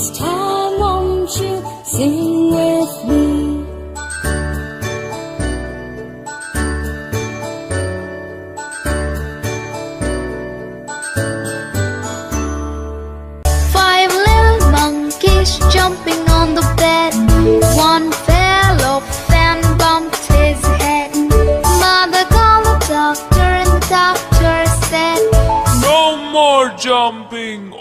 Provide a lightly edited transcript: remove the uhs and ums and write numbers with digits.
This time won't you sing with me? Five little monkeys jumping on the bed. One fell off and bumped his head. Mother called the doctor and the doctor said, No more jumping